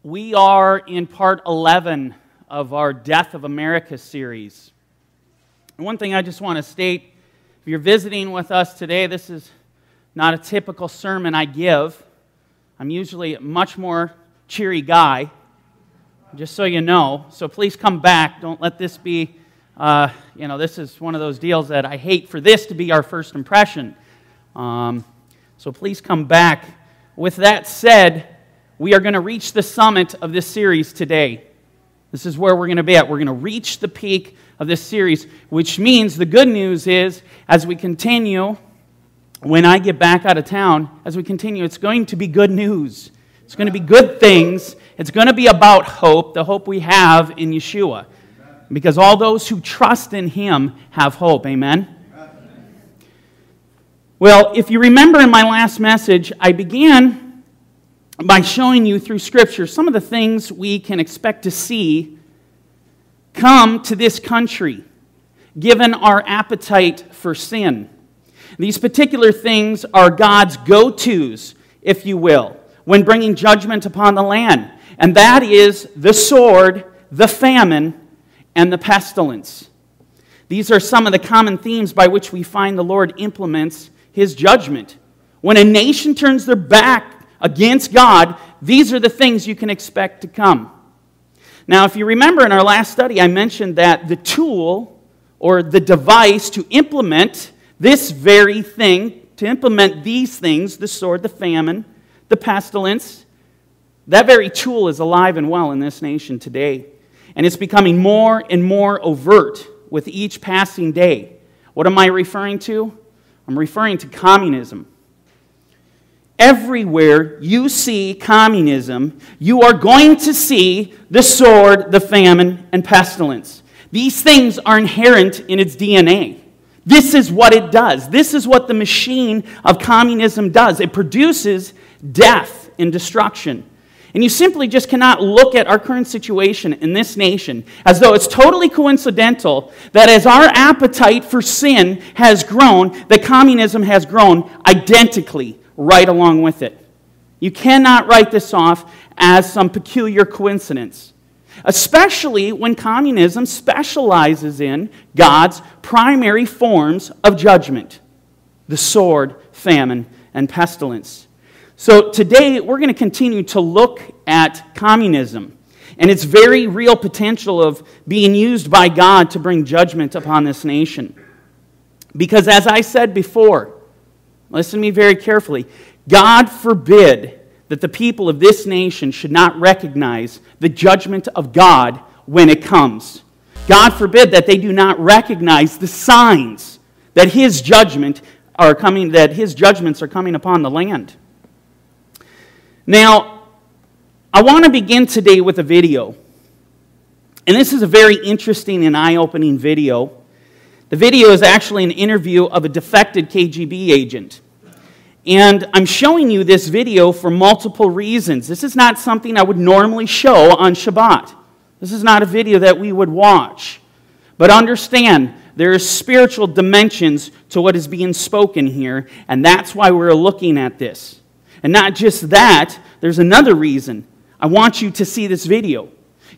We are in part 11 of our Death of America series. And one thing I just want to state, if you're visiting with us today, this is not a typical sermon I give. I'm usually a much more cheery guy, just so you know. So please come back. Don't let this be, this is one of those deals that I hate for this to be our first impression. So please come back. With that said, we are going to reach the summit of this series today. This is where we're going to be at. We're going to reach the peak of this series, which means the good news is, as we continue, when I get back out of town, as we continue, it's going to be good news. It's going to be good things. It's going to be about hope, the hope we have in Yeshua. Because all those who trust in Him have hope. Amen? Well, if you remember in my last message, I began by showing you through Scripture some of the things we can expect to see come to this country, given our appetite for sin. These particular things are God's go-tos, if you will, when bringing judgment upon the land. And that is the sword, the famine, and the pestilence. These are some of the common themes by which we find the Lord implements His judgment. When a nation turns their back against God, these are the things you can expect to come. Now, if you remember in our last study, I mentioned that the tool or the device to implement this very thing, to implement these things, the sword, the famine, the pestilence, that very tool is alive and well in this nation today. And it's becoming more and more overt with each passing day. What am I referring to? I'm referring to communism. Everywhere you see communism, you are going to see the sword, the famine, and pestilence. These things are inherent in its DNA. This is what it does. This is what the machine of communism does. It produces death and destruction. And you simply just cannot look at our current situation in this nation as though it's totally coincidental that as our appetite for sin has grown, that communism has grown identically right along with it. You cannot write this off as some peculiar coincidence, especially when communism specializes in God's primary forms of judgment, the sword, famine, and pestilence. So today we're going to continue to look at communism and its very real potential of being used by God to bring judgment upon this nation. Because as I said before, listen to me very carefully, God forbid that the people of this nation should not recognize the judgment of God when it comes. God forbid that they do not recognize the signs that His judgments are coming upon the land. Now, I want to begin today with a video. And this is a very interesting and eye-opening video. The video is actually an interview of a defected KGB agent. And I'm showing you this video for multiple reasons. This is not something I would normally show on Shabbat. This is not a video that we would watch. But understand, there are spiritual dimensions to what is being spoken here, and that's why we're looking at this. And not just that, there's another reason. I want you to see this video.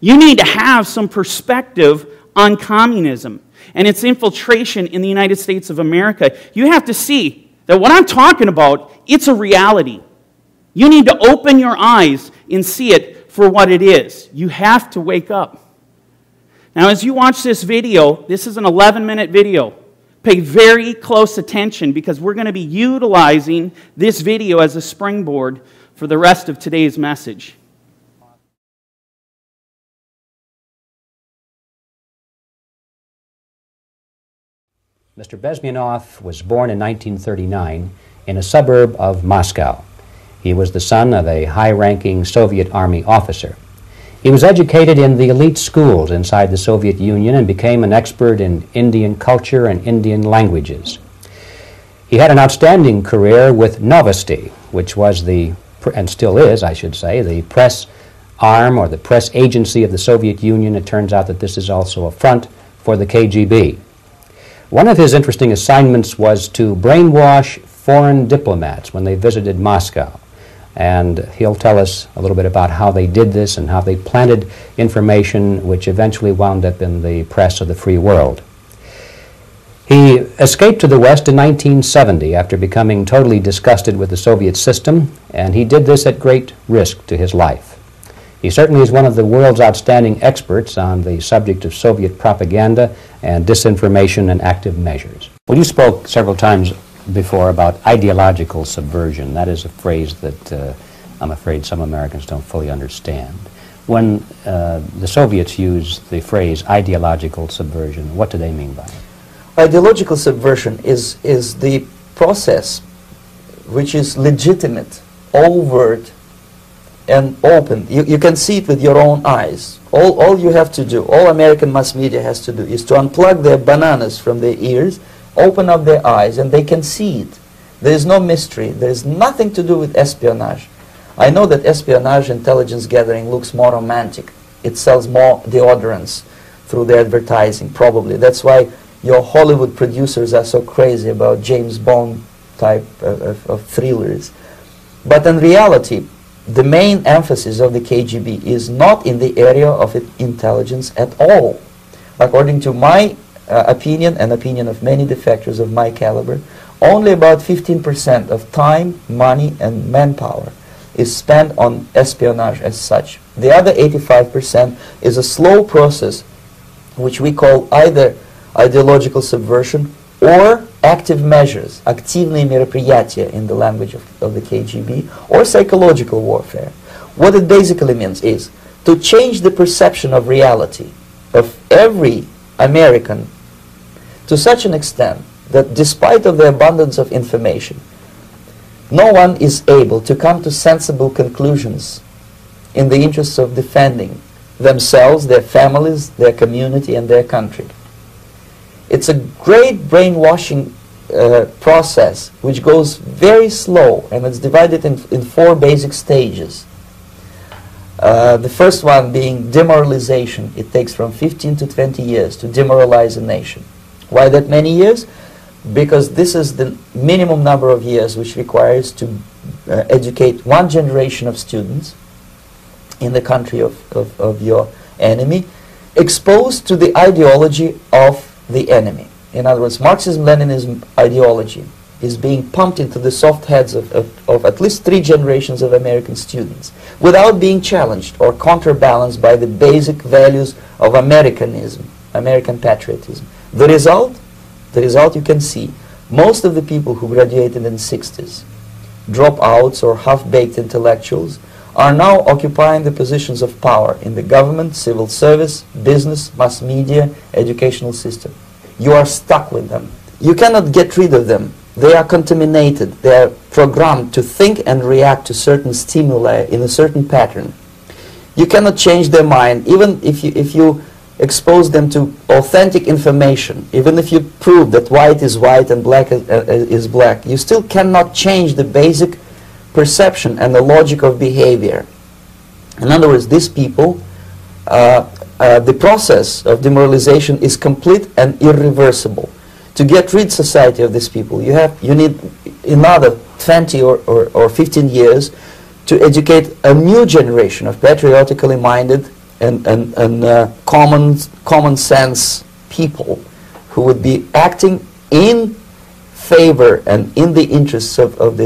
You need to have some perspective on communism and its infiltration in the United States of America. You have to see that what I'm talking about, it's a reality. You need to open your eyes and see it for what it is. You have to wake up. Now, as you watch this video, this is an 11-minute video. Pay very close attention because we're going to be utilizing this video as a springboard for the rest of today's message. Mr. Bezmenov was born in 1939 in a suburb of Moscow. He was the son of a high-ranking Soviet Army officer. He was educated in the elite schools inside the Soviet Union and became an expert in Indian culture and Indian languages. He had an outstanding career with Novosti, which was and still is, I should say, the press arm or the press agency of the Soviet Union. It turns out that this is also a front for the KGB. One of his interesting assignments was to brainwash foreign diplomats when they visited Moscow. and he'll tell us a little bit about how they did this and how they planted information which eventually wound up in the press of the free world. He escaped to the West in 1970 after becoming totally disgusted with the Soviet system, and he did this at great risk to his life. He certainly is one of the world's outstanding experts on the subject of Soviet propaganda and disinformation and active measures. Well, you spoke several times before about ideological subversion. That is a phrase that I'm afraid some Americans don't fully understand. When the Soviets use the phrase ideological subversion, what do they mean by it? Ideological subversion is the process which is legitimate, overt, and open. You can see it with your own eyes. All you have to do, all American mass media has to do, is to unplug their bananas from their ears, open up their eyes, and they can see it. There is no mystery. There is nothing to do with espionage. I know that espionage intelligence gathering looks more romantic. It sells more deodorants through the advertising, probably. That's why your Hollywood producers are so crazy about James Bond type of thrillers. But in reality, the main emphasis of the KGB is not in the area of intelligence at all. According to my opinion and opinion of many defectors of my caliber, only about 15% of time, money, and manpower is spent on espionage as such. The other 85% is a slow process which we call either ideological subversion or active measures, активные мероприятия in the language of the KGB, or psychological warfare. What it basically means is to change the perception of reality of every American to such an extent that despite of the abundance of information, no one is able to come to sensible conclusions in the interests of defending themselves, their families, their community, and their country. It's a great brainwashing process which goes very slow, and it's divided in 4 basic stages. The first one being demoralization. It takes from 15 to 20 years to demoralize a nation. Why that many years? Because this is the minimum number of years which requires to educate one generation of students in the country of your enemy, exposed to the ideology of the enemy. In other words, Marxism-Leninism ideology is being pumped into the soft heads of at least 3 generations of American students without being challenged or counterbalanced by the basic values of Americanism, American patriotism. The result you can see. Most of the people who graduated in the 60s, dropouts or half-baked intellectuals, are now occupying the positions of power in the government, civil service, business, mass media, educational system. You are stuck with them. You cannot get rid of them. They are contaminated. They are programmed to think and react to certain stimuli in a certain pattern. You cannot change their mind, even if you expose them to authentic information, even if you prove that white is white and black is black, you still cannot change the basic perception and the logic of behavior. In other words, these people, the process of demoralization is complete and irreversible. To get rid society of these people, you need another 20 or 15 years to educate a new generation of patriotically minded and common sense people who would be acting in favor and in the interests of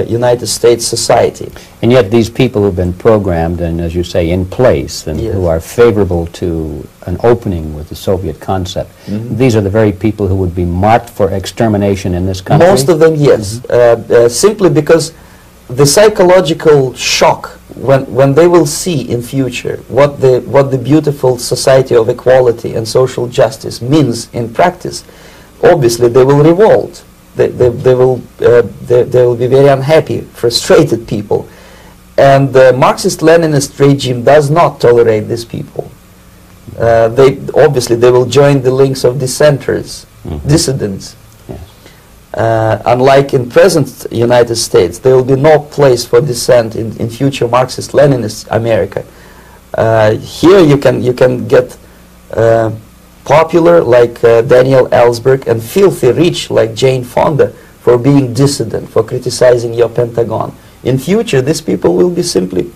United States society. And yet these people who've been programmed and, as you say, in place and Yes. who are favorable to an opening with the Soviet concept, these are the very people who would be marked for extermination in this country? Most of them, yes. Simply because the psychological shock when they will see in future what the beautiful society of equality and social justice means in practice, obviously they will revolt. They will be very unhappy, frustrated people. And the Marxist-Leninist regime does not tolerate these people. Obviously they will join the links of dissenters, dissidents. Unlike in present United States, there will be no place for dissent in future Marxist-Leninist America. Here you can get popular like Daniel Ellsberg and filthy rich like Jane Fonda for being dissident, for criticizing your Pentagon. In future, these people will be simply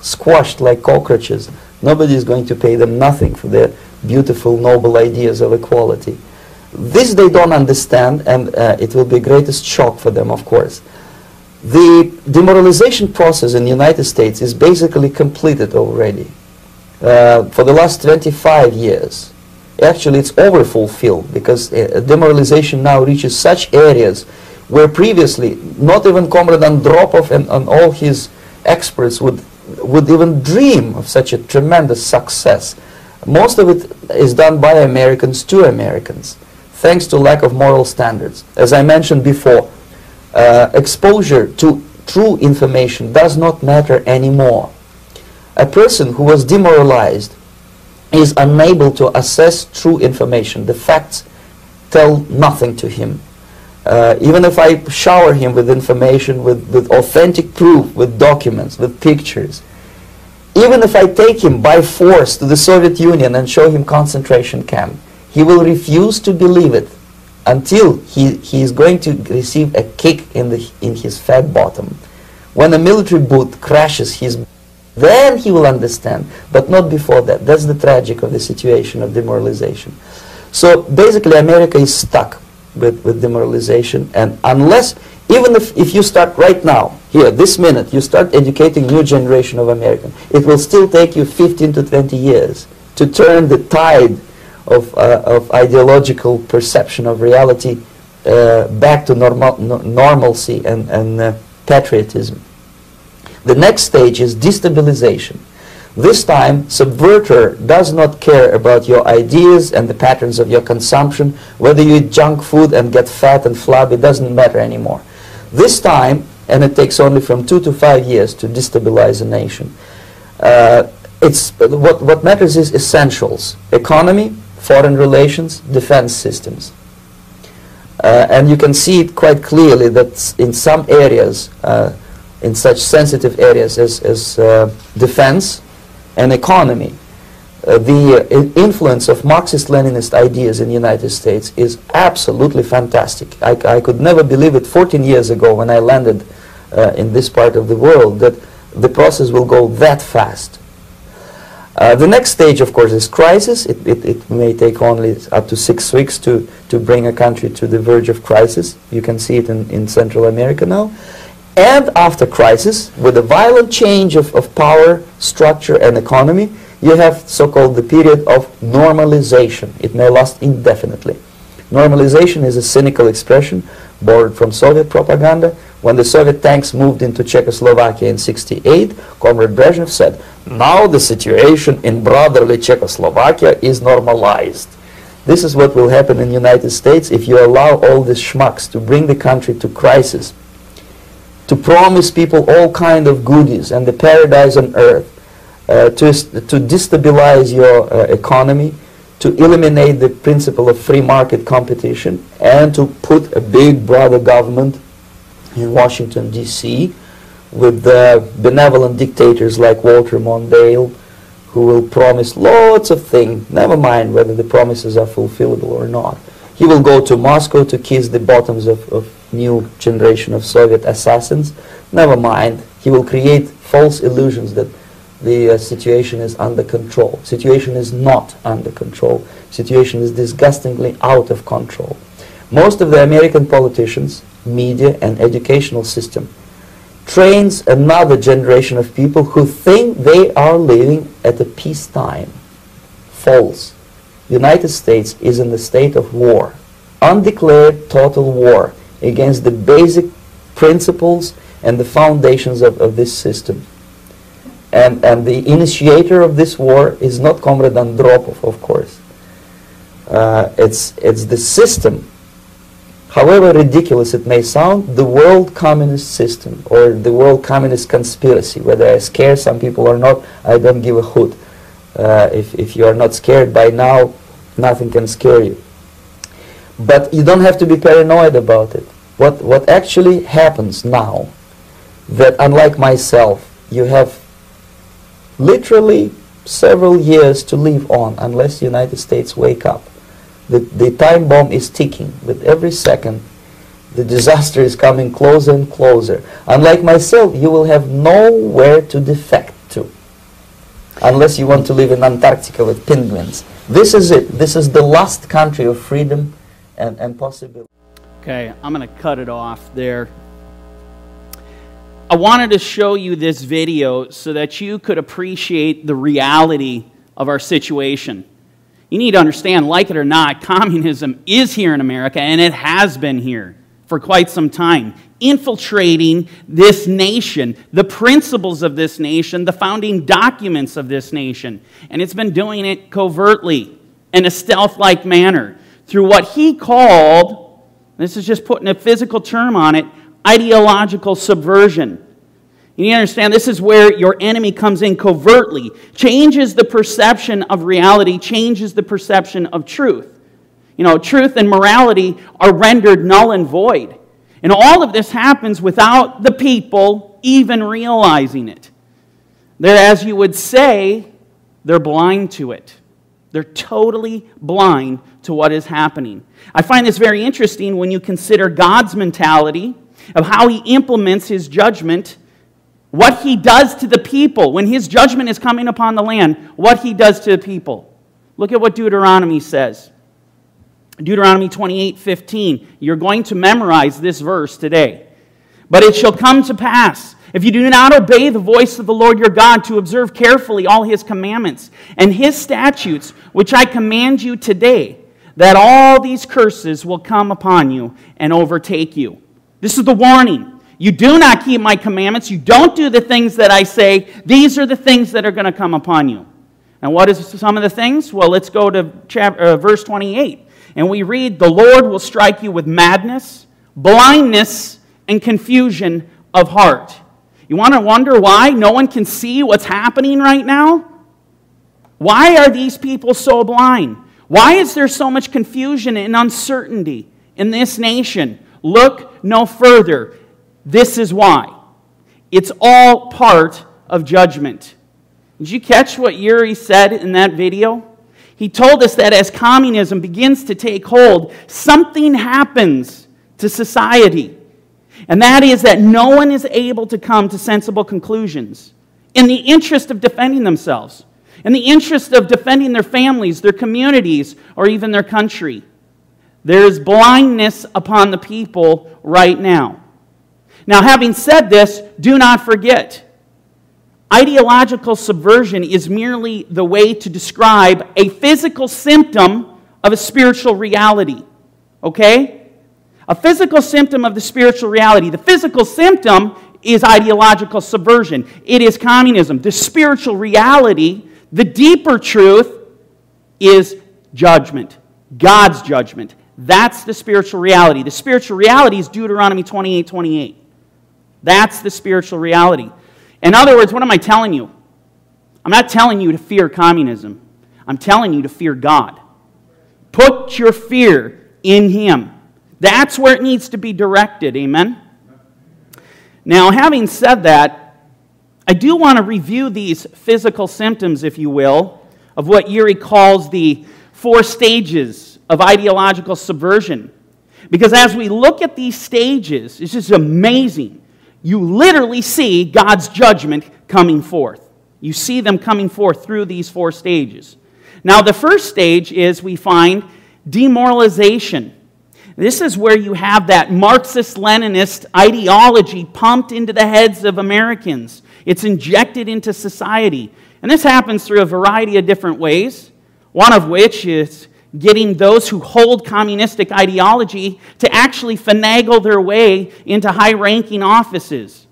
squashed like cockroaches. Nobody is going to pay them nothing for their beautiful, noble ideas of equality. This they don't understand, and it will be greatest shock for them, of course. The demoralization process in the United States is basically completed already. For the last 25 years. Actually, it's overfulfilled, because demoralization now reaches such areas where previously not even Comrade Andropov and all his experts would even dream of such a tremendous success. Most of it is done by Americans to Americans, thanks to lack of moral standards. As I mentioned before, exposure to true information does not matter anymore. A person who was demoralized is unable to assess true information. The facts tell nothing to him. Even if I shower him with information, with authentic proof, with documents, with pictures, even if I take him by force to the Soviet Union and show him concentration camp, he will refuse to believe it until he is going to receive a kick in his fat bottom. When a military boot crashes then he will understand, but not before that. That's the tragic of the situation of demoralization. So basically America is stuck with demoralization, and unless, even if you start right now, here, this minute, you start educating new generation of Americans, it will still take you 15 to 20 years to turn the tide of ideological perception of reality back to normalcy and patriotism. The next stage is destabilization. This time, subverter does not care about your ideas and the patterns of your consumption. Whether you eat junk food and get fat and flabby, it doesn't matter anymore. This time, and it takes only from 2 to 5 years to destabilize a nation, what matters is essentials: economy, foreign relations, defense systems. And you can see it quite clearly that in some areas, in such sensitive areas as defense and economy, the influence of Marxist-Leninist ideas in the United States is absolutely fantastic. I could never believe it 14 years ago when I landed in this part of the world, that the process will go that fast. The next stage, of course, is crisis. It may take only up to 6 weeks to bring a country to the verge of crisis. You can see it in Central America now. And after crisis, with a violent change of power, structure, and economy, you have so-called the period of normalization. It may last indefinitely. Normalization is a cynical expression borrowed from Soviet propaganda. When the Soviet tanks moved into Czechoslovakia in '68, Comrade Brezhnev said, "Now the situation in brotherly Czechoslovakia is normalized." This is what will happen in the United States if you allow all these schmucks to bring the country to crisis, to promise people all kind of goodies and the paradise on earth, to destabilize your economy, to eliminate the principle of free market competition, and to put a big brother government in Washington, D.C., with benevolent dictators like Walter Mondale, who will promise lots of things, never mind whether the promises are fulfillable or not. He will go to Moscow to kiss the bottoms of new generation of Soviet assassins. Never mind. He will create false illusions that the situation is under control. Situation is not under control. Situation is disgustingly out of control. Most of the American politicians, media, and educational system trains another generation of people who think they are living at a peacetime. False. The United States is in the state of war, undeclared total war against the basic principles and the foundations of this system. And the initiator of this war is not Comrade Andropov, of course. It's the system. However ridiculous it may sound, the world communist system or the world communist conspiracy, whether I scare some people or not, I don't give a hoot. If you are not scared by now, nothing can scare you. But you don't have to be paranoid about it. What actually happens now, that unlike myself, you have literally several years to live on unless the United States wake up. The time bomb is ticking. With every second, The disaster is coming closer and closer. Unlike myself, you will have nowhere to defect to, unless you want to live in Antarctica with penguins. This is it. This is the last country of freedom and possibility. Okay, I'm going to cut it off there. I wanted to show you this video so that you could appreciate the reality of our situation. You need to understand, like it or not, communism is here in America, and it has been here for quite some time, infiltrating this nation, the principles of this nation, the founding documents of this nation. And it's been doing it covertly, in a stealth-like manner, through what he called, this is just putting a physical term on it, ideological subversion. You need to understand, this is where your enemy comes in covertly, changes the perception of reality, changes the perception of truth. You know, truth and morality are rendered null and void. And all of this happens without the people even realizing it. They're, as you would say, they're blind to it. They're totally blind to what is happening. I find this very interesting when you consider God's mentality of how He implements His judgment, what He does to the people. When His judgment is coming upon the land, what He does to the people. Look at what Deuteronomy says. Deuteronomy 28:15. You're going to memorize this verse today. But it shall come to pass, if you do not obey the voice of the Lord your God, to observe carefully all His commandments and His statutes, which I command you today, that all these curses will come upon you and overtake you. This is the warning. You do not keep my commandments. You don't do the things that I say. These are the things that are going to come upon you. And what is some of the things? Well, let's go to verse 28. And we read, the Lord will strike you with madness, blindness, and confusion of heart. You want to wonder why no one can see what's happening right now? Why are these people so blind? Why is there so much confusion and uncertainty in this nation? Look no further. This is why. It's all part of judgment. Did you catch what Yuri said in that video? He told us that as communism begins to take hold, something happens to society. And that is that no one is able to come to sensible conclusions in the interest of defending themselves, in the interest of defending their families, their communities, or even their country. There is blindness upon the people right now. Now, having said this, do not forget, ideological subversion is merely the way to describe a physical symptom of a spiritual reality. Okay? A physical symptom of the spiritual reality. The physical symptom is ideological subversion. It is communism. The spiritual reality, the deeper truth, is judgment. God's judgment. That's the spiritual reality. The spiritual reality is Deuteronomy 28:28. That's the spiritual reality. In other words, what am I telling you? I'm not telling you to fear communism. I'm telling you to fear God. Put your fear in Him. That's where it needs to be directed. Amen? Now, having said that, I do want to review these physical symptoms, if you will, of what Yuri calls the 4 stages of ideological subversion. Because as we look at these stages, it's just amazing. You literally see God's judgment coming forth. You see them coming forth through these 4 stages. Now, the first stage is, we find, demoralization. This is where you have that Marxist-Leninist ideology pumped into the heads of Americans. It's injected into society. And this happens through a variety of different ways, one of which is getting those who hold communistic ideology to actually finagle their way into high-ranking offices,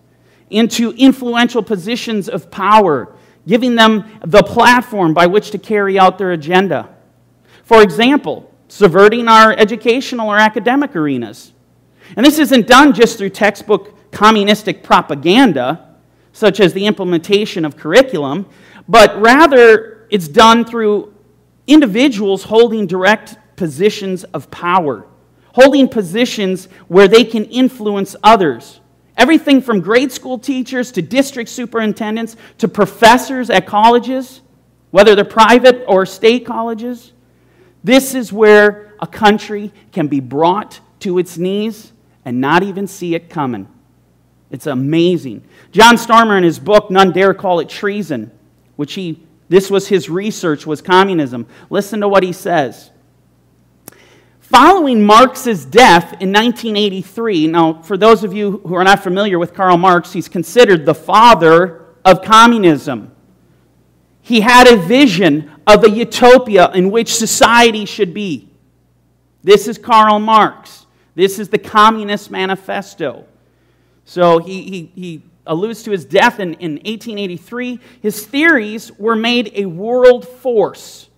into influential positions of power, giving them the platform by which to carry out their agenda. For example, subverting our educational or academic arenas. And this isn't done just through textbook communistic propaganda, such as the implementation of curriculum, but rather it's done through individuals holding direct positions of power, holding positions where they can influence others. Everything from grade school teachers to district superintendents to professors at colleges, whether they're private or state colleges. This is where a country can be brought to its knees and not even see it coming. It's amazing. John Stormer, in his book, None Dare Call It Treason, this was his research, was communism. Listen to what he says. Following Marx's death in 1983, now for those of you who are not familiar with Karl Marx, he's considered the father of communism. He had a vision of a utopia in which society should be. This is Karl Marx. This is the Communist Manifesto. So he alludes to his death in 1883. His theories were made a world force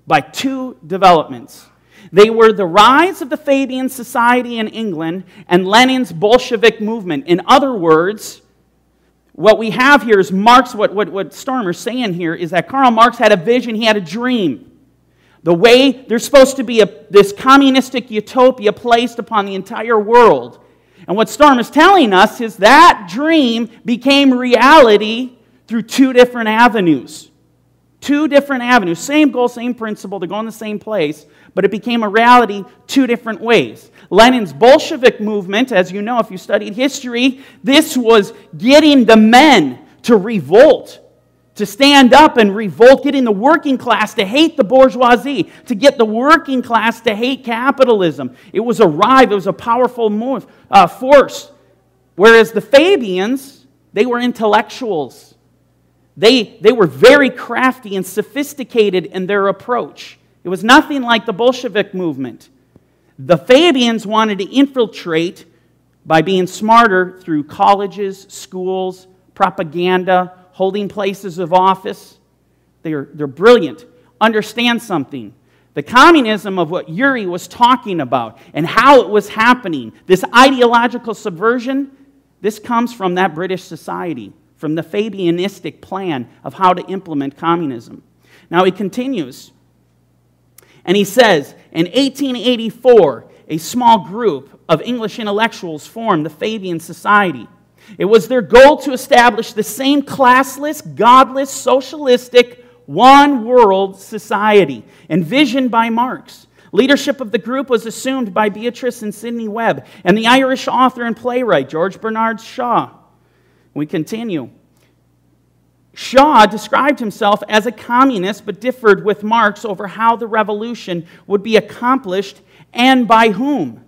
by two developments. They were the rise of the Fabian Society in England and Lenin's Bolshevik movement. In other words, what we have here is Marx, what Stormer's saying here is that Karl Marx had a vision, he had a dream. The way there's supposed to be this communistic utopia placed upon the entire world. And what Storm is telling us is that dream became reality through two different avenues. Two different avenues. Same goal, same principle, they're going the same place, but it became a reality two different ways. Lenin's Bolshevik movement, as you know if you studied history, this was getting the men to revolt, to stand up and revolt, getting the working class to hate the bourgeoisie, to get the working class to hate capitalism. It was a rive, it was a powerful force. Whereas the Fabians, they were intellectuals. They were very crafty and sophisticated in their approach. It was nothing like the Bolshevik movement. The Fabians wanted to infiltrate by being smarter through colleges, schools, propaganda, holding places of office. They're brilliant. Understand something. The communism of what Yuri was talking about and how it was happening, this ideological subversion, this comes from that British society, from the Fabianistic plan of how to implement communism. Now he continues, and he says, in 1884, a small group of English intellectuals formed the Fabian Society. It was their goal to establish the same classless, godless, socialistic, one-world society envisioned by Marx. Leadership of the group was assumed by Beatrice and Sidney Webb and the Irish author and playwright George Bernard Shaw. We continue. Shaw described himself as a communist, but differed with Marx over how the revolution would be accomplished and by whom.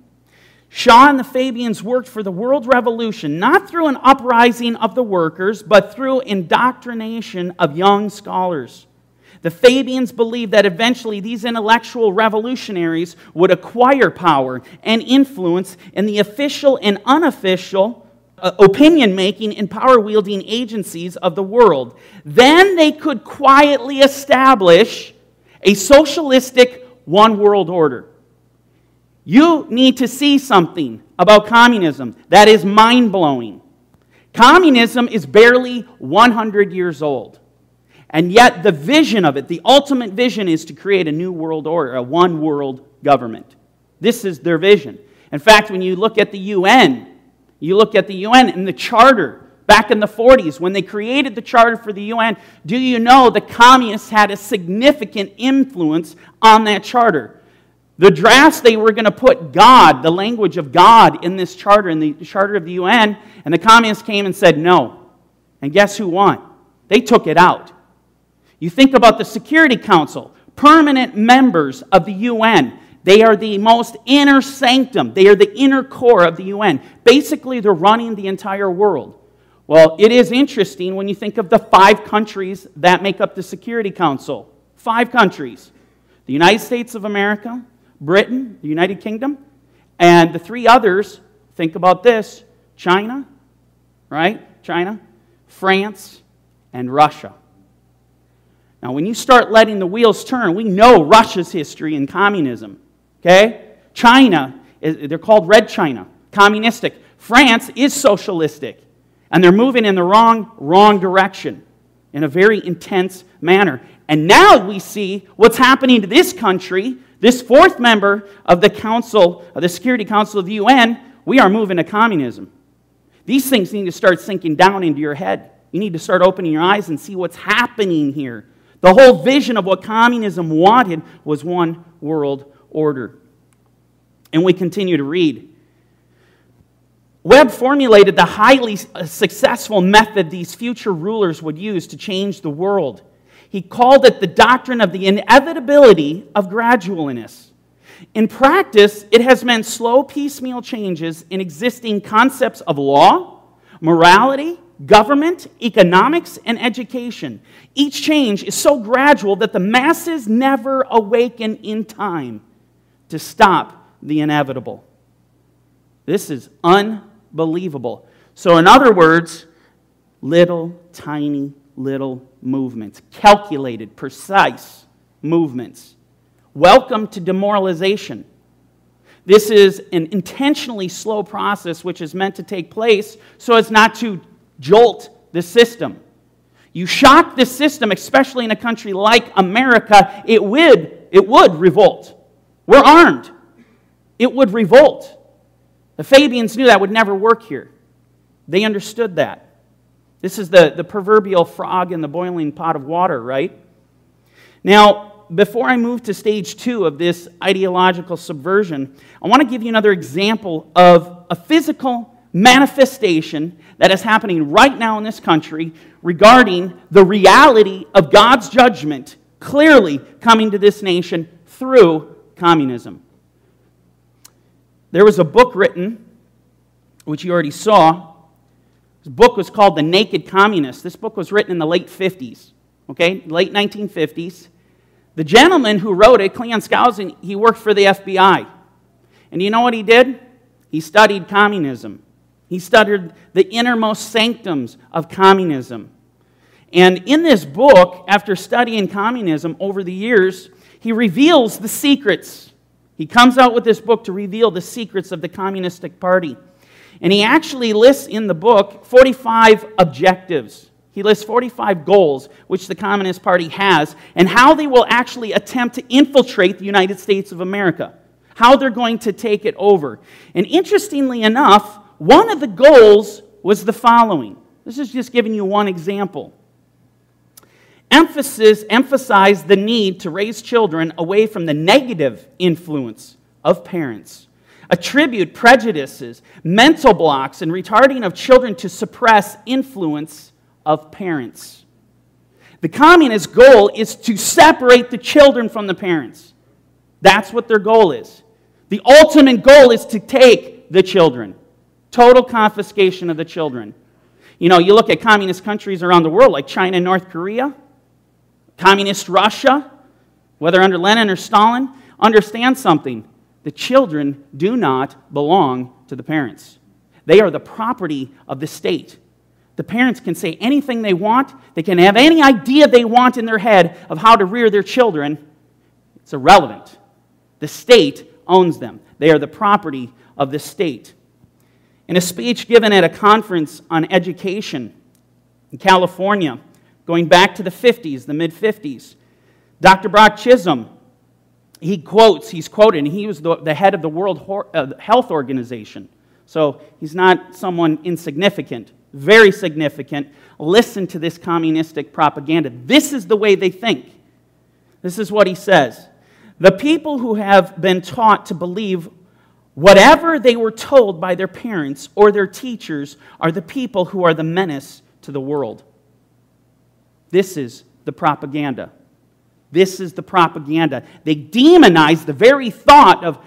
Shaw and the Fabians worked for the world revolution, not through an uprising of the workers, but through indoctrination of young scholars. The Fabians believed that eventually these intellectual revolutionaries would acquire power and influence in the official and unofficial opinion-making and power-wielding agencies of the world. Then they could quietly establish a socialistic one-world order. You need to see something about communism that is mind-blowing. Communism is barely 100 years old. And yet the vision of it, the ultimate vision, is to create a new world order, a one-world government. This is their vision. In fact, when you look at the UN, and the charter back in the 40s, when they created the charter for the UN, do you know the communists had a significant influence on that charter? The drafts, they were going to put God, the language of God, in this charter, in the charter of the UN, and the communists came and said no. And guess who won? They took it out. You think about the Security Council, permanent members of the UN. They are the most inner sanctum. They are the inner core of the UN. Basically, they're running the entire world. Well, it is interesting when you think of the 5 countries that make up the Security Council. 5 countries. The United States of America, Britain, the United Kingdom, and the 3 others, think about this, China, right? China, France, and Russia. Now, when you start letting the wheels turn, we know Russia's history in communism. Okay? China, they're called Red China, communistic. France is socialistic. And they're moving in the wrong direction in a very intense manner. And now we see what's happening to this country, this 4th member of the Council, of the Security Council of the UN. We are moving to communism. These things need to start sinking down into your head. You need to start opening your eyes and see what's happening here. The whole vision of what communism wanted was one world order. And we continue to read. Webb formulated the highly successful method these future rulers would use to change the world. He called it the doctrine of the inevitability of gradualness. In practice, it has meant slow, piecemeal changes in existing concepts of law, morality, government, economics, and education. Each change is so gradual that the masses never awaken in time to stop the inevitable. This is unbelievable. So in other words, little, tiny, little movements, calculated, precise movements. Welcome to demoralization. This is an intentionally slow process which is meant to take place so as not to jolt the system. You shock the system, especially in a country like America, it would revolt. We're armed. It would revolt. The Fabians knew that would never work here. They understood that. This is the proverbial frog in the boiling pot of water, right? Now, before I move to stage 2 of this ideological subversion, I want to give you another example of a physical manifestation that is happening right now in this country regarding the reality of God's judgment clearly coming to this nation through communism. There was a book written, which you already saw. This book was called The Naked Communist. This book was written in the late 50s, okay, late 1950s. The gentleman who wrote it, Cleon Skousen, he worked for the FBI. And you know what he did? He studied communism. He studied the innermost sanctums of communism. And in this book, after studying communism over the years, he reveals the secrets. He comes out with this book to reveal the secrets of the Communistic Party. And he actually lists in the book 45 objectives. He lists 45 goals which the Communist Party has and how they will actually attempt to infiltrate the United States of America, how they're going to take it over. And interestingly enough, one of the goals was the following. This is just giving you one example. Emphasize the need to raise children away from the negative influence of parents. Attribute prejudices, mental blocks, and retarding of children to suppress influence of parents. The communist goal is to separate the children from the parents. That's what their goal is. The ultimate goal is to take the children. Total confiscation of the children. You know, you look at communist countries around the world like China and North Korea, communist Russia, whether under Lenin or Stalin, understand something. The children do not belong to the parents. They are the property of the state. The parents can say anything they want. They can have any idea they want in their head of how to rear their children. It's irrelevant. The state owns them. They are the property of the state. In a speech given at a conference on education in California, going back to the 50s, the mid-50s, Dr. Brock Chisholm, he's quoted, and he was the head of the World Health Organization. So he's not someone insignificant, very significant. Listen to this communistic propaganda. This is the way they think. This is what he says. The people who have been taught to believe whatever they were told by their parents or their teachers are the people who are the menace to the world. This is the propaganda. This is the propaganda. They demonize the very thought of,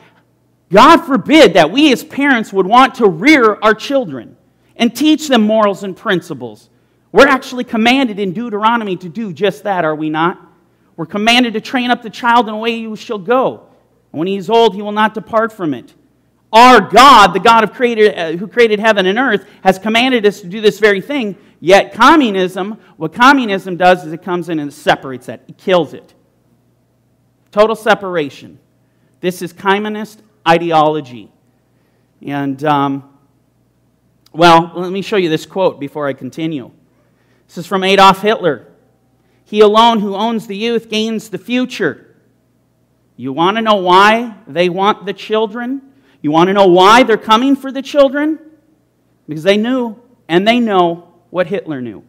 God forbid that we as parents would want to rear our children and teach them morals and principles. We're actually commanded in Deuteronomy to do just that, are we not? We're commanded to train up the child in a way he shall go. And when he is old, he will not depart from it. Our God, the God who created heaven and earth, has commanded us to do this very thing. Yet what communism does is it comes in and separates that. It kills it. Total separation. This is communist ideology. And, well, let me show you this quote before I continue. This is from Adolf Hitler. He alone who owns the youth gains the future. You want to know why they want the children? You want to know why they're coming for the children? Because they knew, and they know, what Hitler knew.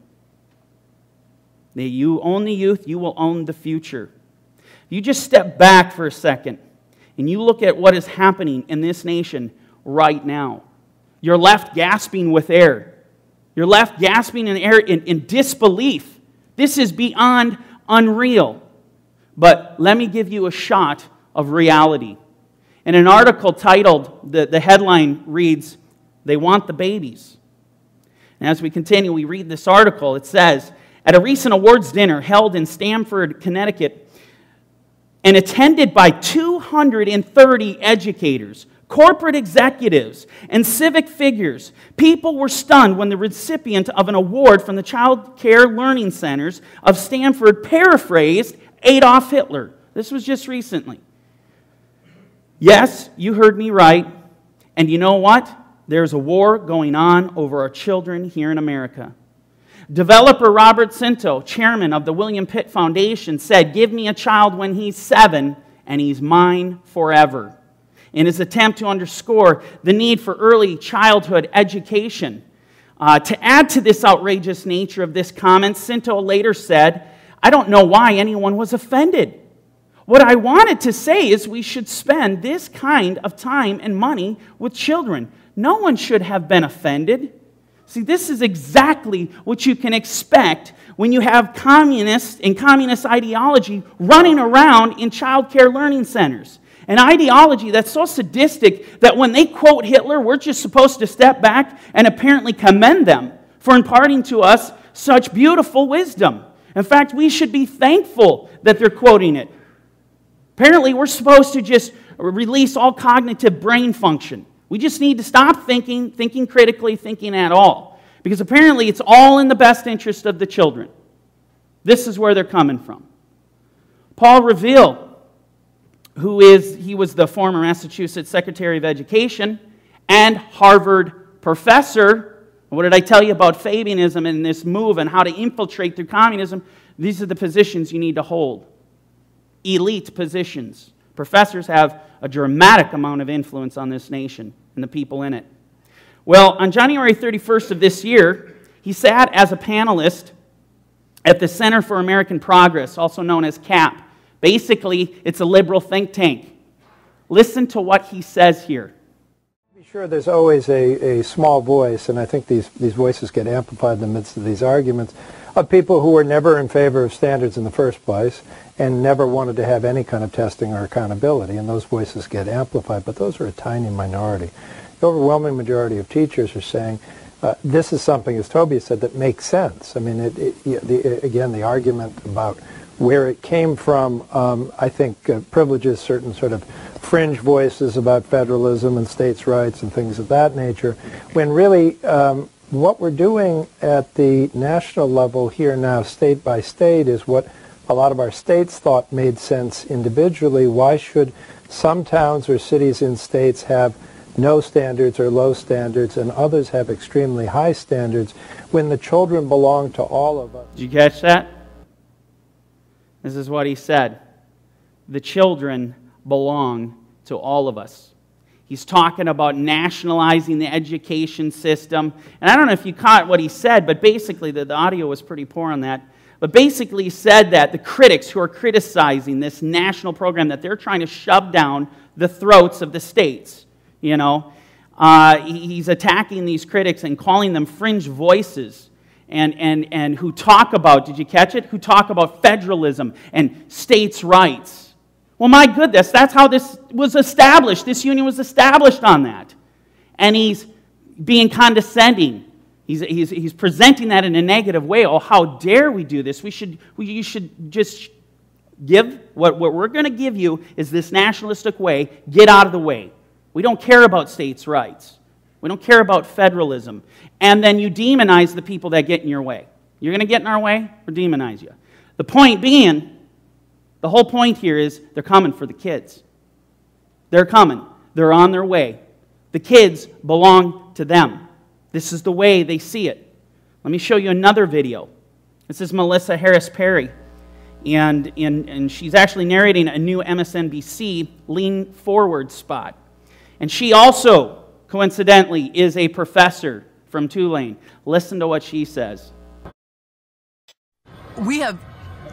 That you own the youth, you will own the future. You just step back for a second, and you look at what is happening in this nation right now. You're left gasping with air. You're left gasping in air in disbelief. This is beyond unreal. But let me give you a shot of reality. In an article titled, the headline reads, "They Want the Babies." And as we continue, we read this article. It says, at a recent awards dinner held in Stamford, Connecticut, and attended by 230 educators, corporate executives, and civic figures, people were stunned when the recipient of an award from the Child Care Learning Centers of Stanford paraphrased Adolf Hitler. This was just recently. Yes, you heard me right. And you know what? There's a war going on over our children here in America. Developer Robert Cinto, chairman of the William Pitt Foundation, said, "Give me a child when he's 7, and he's mine forever," in his attempt to underscore the need for early childhood education. To add to this outrageous nature of this comment, Cinto later said, "I don't know why anyone was offended. What I wanted to say is we should spend this kind of time and money with children. No one should have been offended." See, this is exactly what you can expect when you have communists and communist ideology running around in child care learning centers. An ideology that's so sadistic that when they quote Hitler, we're just supposed to step back and apparently commend them for imparting to us such beautiful wisdom. In fact, we should be thankful that they're quoting it. Apparently, we're supposed to just release all cognitive brain function. We just need to stop thinking critically, thinking at all. Because apparently it's all in the best interest of the children. This is where they're coming from. Paul Reville, he was the former Massachusetts Secretary of Education and Harvard professor. What did I tell you about Fabianism and this move and how to infiltrate through communism? These are the positions you need to hold. Elite positions. Professors have a dramatic amount of influence on this nation and the people in it. Well, on January 31st of this year, he sat as a panelist at the Center for American Progress, also known as CAP. Basically, it's a liberal think tank. Listen to what he says here. Be sure there's always a small voice, and I think these voices get amplified in the midst of these arguments, of people who were never in favor of standards in the first place and never wanted to have any kind of testing or accountability, and those voices get amplified, but those are a tiny minority. The overwhelming majority of teachers are saying this is something, as Toby said, that makes sense. I mean, again, the argument about where it came from, I think, privileges certain sort of fringe voices about federalism and states' rights and things of that nature, when really what we're doing at the national level here now, state by state, is what a lot of our states thought made sense individually. Why should some towns or cities in states have no standards or low standards and others have extremely high standards when the children belong to all of us? Did you catch that? This is what he said. The children belong to all of us. He's talking about nationalizing the education system. And I don't know if you caught what he said, but basically the audio was pretty poor on that. But basically he said that the critics who are criticizing this national program that they're trying to shove down the throats of the states, you know, he's attacking these critics and calling them fringe voices and who talk about, did you catch it? Who talk about federalism and states' rights. Well, my goodness, that's how this was established. This union was established on that. And he's being condescending. He's presenting that in a negative way. Oh, how dare we do this? You should just give, what we're going to give you is this nationalistic way. Get out of the way. We don't care about states' rights. We don't care about federalism. And then you demonize the people that get in your way. You're going to get in our way, we'll demonize you. The point being, the whole point here is they're coming for the kids. They're coming. They're on their way. The kids belong to them. This is the way they see it. Let me show you another video. This is Melissa Harris Perry. And she's actually narrating a new MSNBC Lean Forward spot. And she also, coincidentally, is a professor from Tulane. Listen to what she says. We have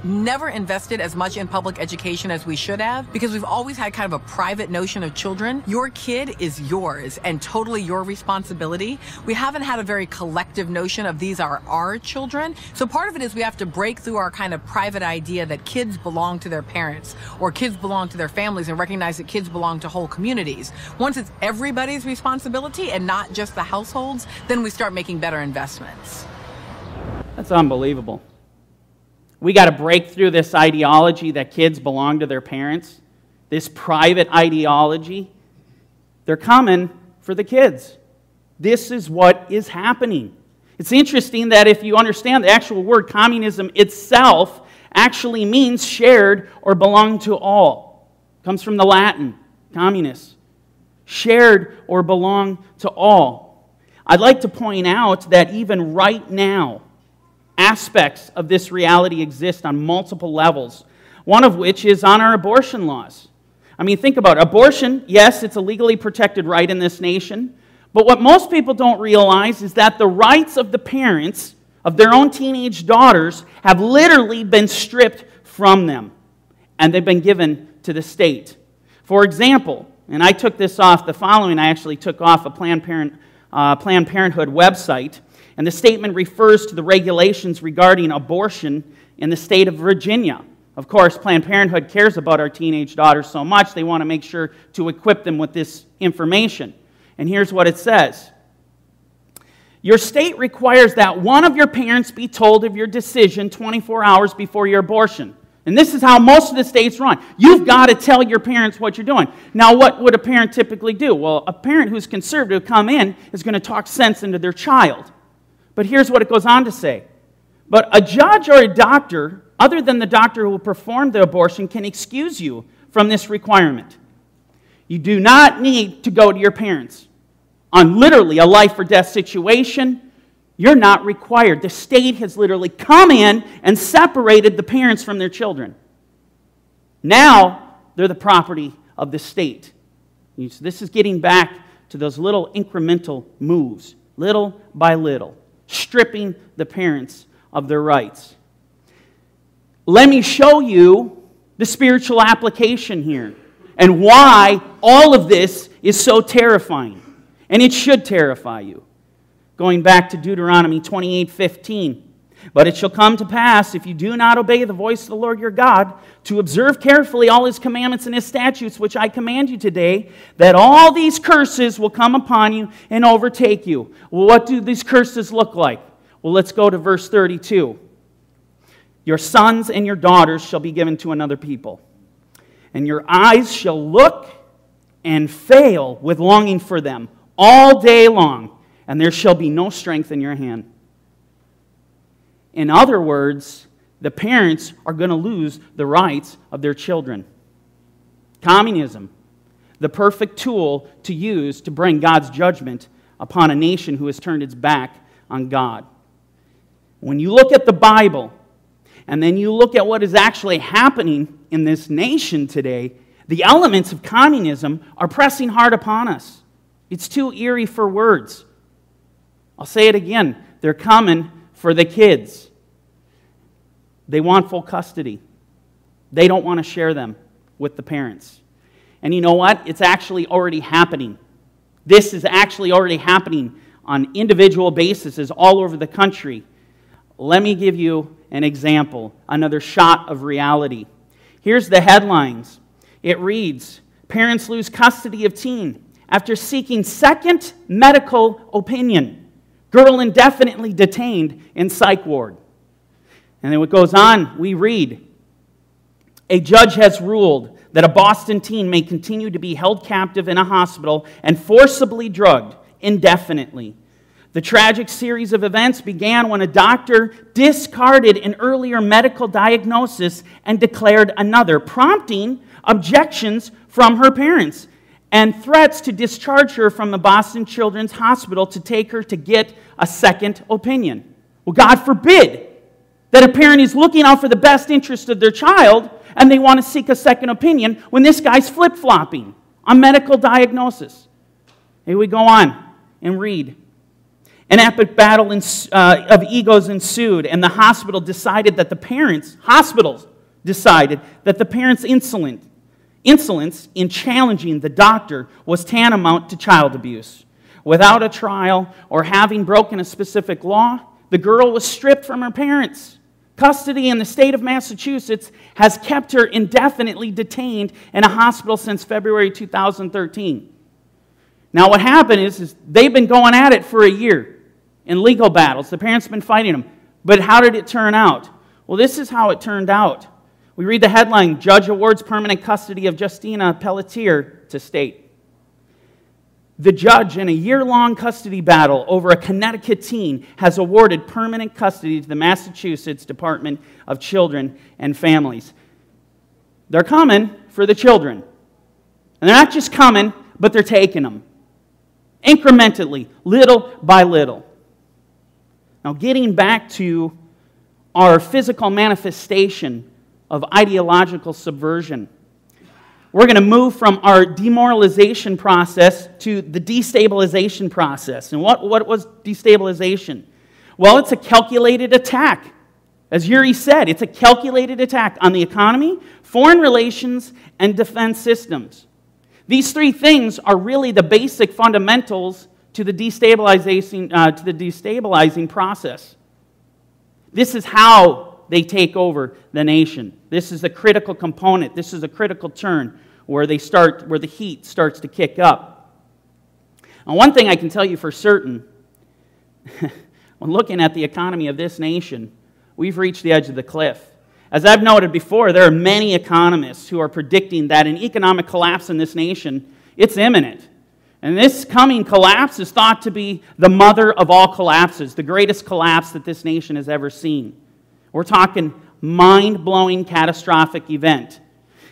never invested as much in public education as we should have because we've always had kind of a private notion of children. Your kid is yours and totally your responsibility. We haven't had a very collective notion of these are our children. So part of it is we have to break through our kind of private idea that kids belong to their parents or kids belong to their families and recognize that kids belong to whole communities. Once it's everybody's responsibility and not just the households, then we start making better investments. That's unbelievable. We got to break through this ideology that kids belong to their parents, this private ideology. They're coming for the kids. This is what is happening. It's interesting that if you understand the actual word communism itself actually means shared or belong to all. It comes from the Latin, communis. Shared or belong to all. I'd like to point out that even right now, aspects of this reality exist on multiple levels, one of which is on our abortion laws. I mean, think about it. Abortion, yes, it's a legally protected right in this nation, but what most people don't realize is that the rights of the parents of their own teenage daughters have literally been stripped from them, and they've been given to the state. For example, and I took this off, the following I actually took off a Planned Parenthood website, and the statement refers to the regulations regarding abortion in the state of Virginia. Of course, Planned Parenthood cares about our teenage daughters so much, they want to make sure to equip them with this information. And here's what it says. Your state requires that one of your parents be told of your decision 24 hours before your abortion. And this is how most of the states run. You've got to tell your parents what you're doing. Now, what would a parent typically do? Well, a parent who's conservative come in is going to talk sense into their child. But here's what it goes on to say. But a judge or a doctor, other than the doctor who will perform the abortion, can excuse you from this requirement. You do not need to go to your parents. On literally a life or death situation, you're not required. The state has literally come in and separated the parents from their children. Now, they're the property of the state. So this is getting back to those little incremental moves, little by little, stripping the parents of their rights. Let me show you the spiritual application here and why all of this is so terrifying. And it should terrify you. Going back to Deuteronomy 28:15. But it shall come to pass, if you do not obey the voice of the Lord your God, to observe carefully all His commandments and His statutes, which I command you today, that all these curses will come upon you and overtake you. Well, what do these curses look like? Well, let's go to verse 32. Your sons and your daughters shall be given to another people, and your eyes shall look and fail with longing for them all day long, and there shall be no strength in your hand. In other words, the parents are going to lose the rights of their children. Communism, the perfect tool to use to bring God's judgment upon a nation who has turned its back on God. When you look at the Bible, and then you look at what is actually happening in this nation today, the elements of communism are pressing hard upon us. It's too eerie for words. I'll say it again. They're coming for the kids. They want full custody. They don't want to share them with the parents. And you know what? It's actually already happening. This is actually already happening on individual bases all over the country. Let me give you an example, another shot of reality. Here's the headlines. It reads, parents lose custody of teen after seeking second medical opinion. Girl indefinitely detained in psych ward. And then what goes on, we read, a judge has ruled that a Boston teen may continue to be held captive in a hospital and forcibly drugged indefinitely. The tragic series of events began when a doctor discarded an earlier medical diagnosis and declared another, prompting objections from her parents and threats to discharge her from the Boston Children's Hospital to take her to get a second opinion. Well, God forbid that a parent is looking out for the best interest of their child and they want to seek a second opinion when this guy's flip-flopping on medical diagnosis. Here we go on and read. An epic battle of egos ensued, and the hospitals decided that the parents' insolence in challenging the doctor was tantamount to child abuse. Without a trial or having broken a specific law, the girl was stripped from her parents. Custody in the state of Massachusetts has kept her indefinitely detained in a hospital since February 2013. Now what happened is they've been going at it for a year in legal battles. The parents have been fighting them. But how did it turn out? Well, this is how it turned out. We read the headline, Judge awards permanent custody of Justina Pelletier to state. The judge, in a year-long custody battle over a Connecticut teen, has awarded permanent custody to the Massachusetts Department of Children and Families. They're coming for the children. And they're not just coming, but they're taking them. Incrementally, little by little. Now, getting back to our physical manifestation of ideological subversion, we're going to move from our demoralization process to the destabilization process. And what was destabilization? Well, it's a calculated attack. As Yuri said, it's a calculated attack on the economy, foreign relations, and defense systems. These three things are really the basic fundamentals to the destabilizing process. This is how they take over the nation. This is a critical component. This is a critical turn where the heat starts to kick up. And one thing I can tell you for certain, when looking at the economy of this nation, we've reached the edge of the cliff. As I've noted before, there are many economists who are predicting that an economic collapse in this nation, it's imminent. And this coming collapse is thought to be the mother of all collapses, the greatest collapse that this nation has ever seen. We're talking mind-blowing, catastrophic event.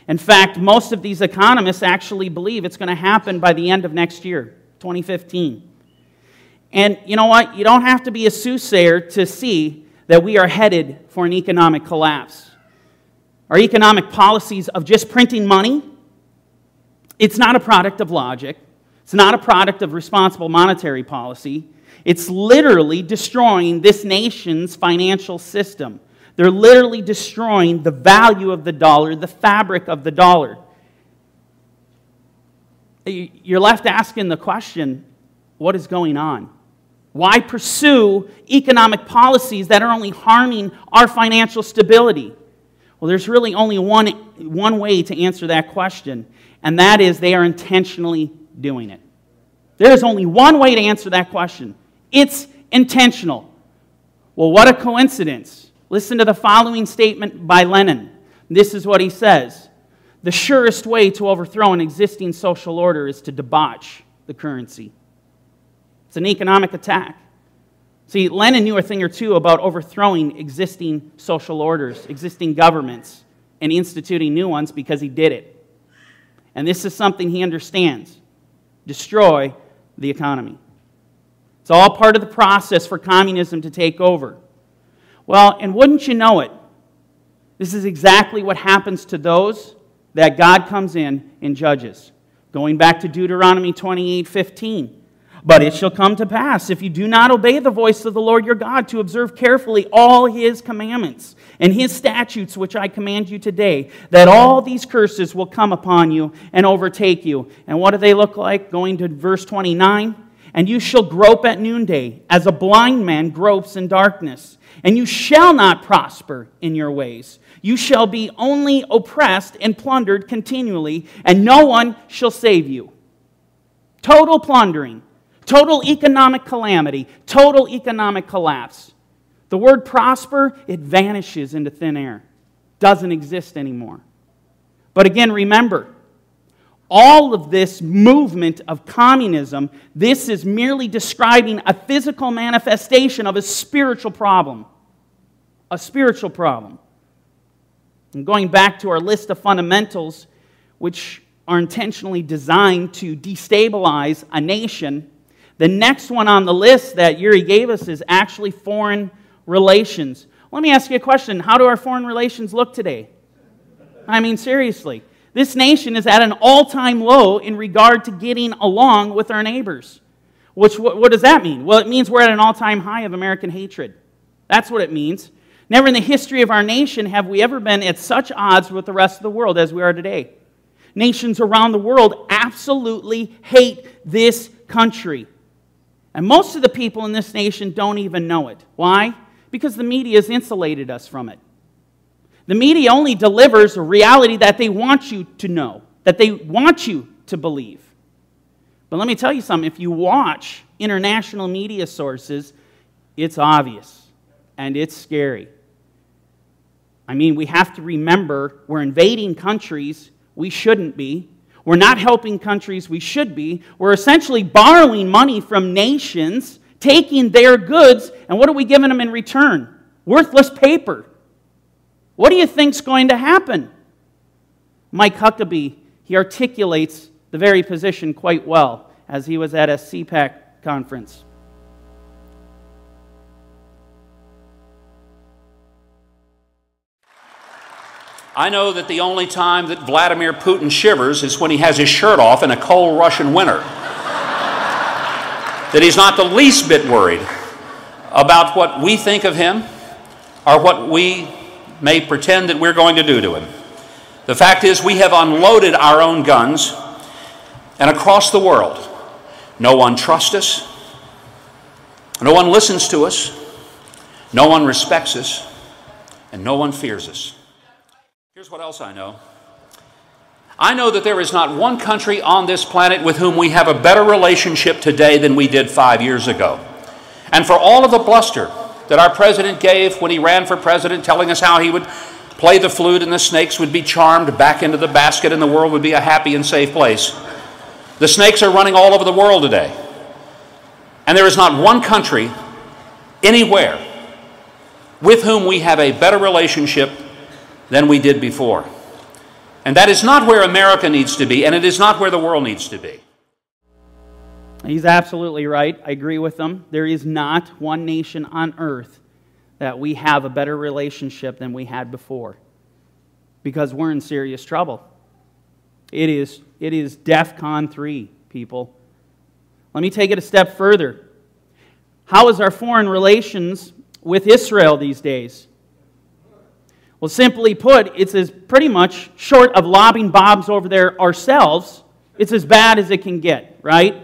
In fact, most of these economists actually believe it's going to happen by the end of next year, 2015. And you know what? You don't have to be a soothsayer to see that we are headed for an economic collapse. Our economic policies of just printing money, it's not a product of logic. It's not a product of responsible monetary policy. It's literally destroying this nation's financial system. They're literally destroying the value of the dollar, the fabric of the dollar. You're left asking the question, what is going on? Why pursue economic policies that are only harming our financial stability? Well, there's really only one way to answer that question, and that is they are intentionally doing it. There is only one way to answer that question. It's intentional. Well, what a coincidence. Listen to the following statement by Lenin. This is what he says. The surest way to overthrow an existing social order is to debauch the currency. It's an economic attack. See, Lenin knew a thing or two about overthrowing existing social orders, existing governments, and instituting new ones because he did it. And this is something he understands. Destroy the economy. It's all part of the process for communism to take over. Well, and wouldn't you know it, this is exactly what happens to those that God comes in and judges. Going back to Deuteronomy 28:15. But it shall come to pass, if you do not obey the voice of the Lord your God, to observe carefully all His commandments and His statutes which I command you today, that all these curses will come upon you and overtake you. And what do they look like? Going to verse 29. And you shall grope at noonday, as a blind man gropes in darkness. And you shall not prosper in your ways. You shall be only oppressed and plundered continually, and no one shall save you. Total plundering, total economic calamity, total economic collapse. The word prosper, it vanishes into thin air. Doesn't exist anymore. But again, remember, all of this movement of communism, this is merely describing a physical manifestation of a spiritual problem. A spiritual problem. And going back to our list of fundamentals, which are intentionally designed to destabilize a nation, the next one on the list that Yuri gave us is actually foreign relations. Let me ask you a question. How do our foreign relations look today? I mean, seriously. This nation is at an all-time low in regard to getting along with our neighbors. What does that mean? Well, it means we're at an all-time high of American hatred. That's what it means. Never in the history of our nation have we ever been at such odds with the rest of the world as we are today. Nations around the world absolutely hate this country. And most of the people in this nation don't even know it. Why? Because the media has insulated us from it. The media only delivers a reality that they want you to know, that they want you to believe. But let me tell you something. If you watch international media sources, it's obvious and it's scary. I mean, we have to remember we're invading countries we shouldn't be. We're not helping countries we should be. We're essentially borrowing money from nations, taking their goods, and what are we giving them in return? Worthless paper. What do you think's going to happen? Mike Huckabee, he articulates the very position quite well as he was at a CPAC conference. I know that the only time that Vladimir Putin shivers is when he has his shirt off in a cold Russian winter. That he's not the least bit worried about what we think of him or what we may pretend that we're going to do to him. The fact is we have unloaded our own guns, and across the world, no one trusts us, no one listens to us, no one respects us, and no one fears us. Here's what else I know. I know that there is not one country on this planet with whom we have a better relationship today than we did 5 years ago. And for all of the bluster that our president gave when he ran for president, telling us how he would play the flute and the snakes would be charmed back into the basket and the world would be a happy and safe place, the snakes are running all over the world today. And there is not one country anywhere with whom we have a better relationship than we did before. And that is not where America needs to be, and it is not where the world needs to be. He's absolutely right. I agree with him. There is not one nation on earth that we have a better relationship than we had before, because we're in serious trouble. It is DEFCON 3, people. Let me take it a step further. How is our foreign relations with Israel these days? Well, simply put, it's as pretty much short of lobbing bombs over there ourselves, it's as bad as it can get, right?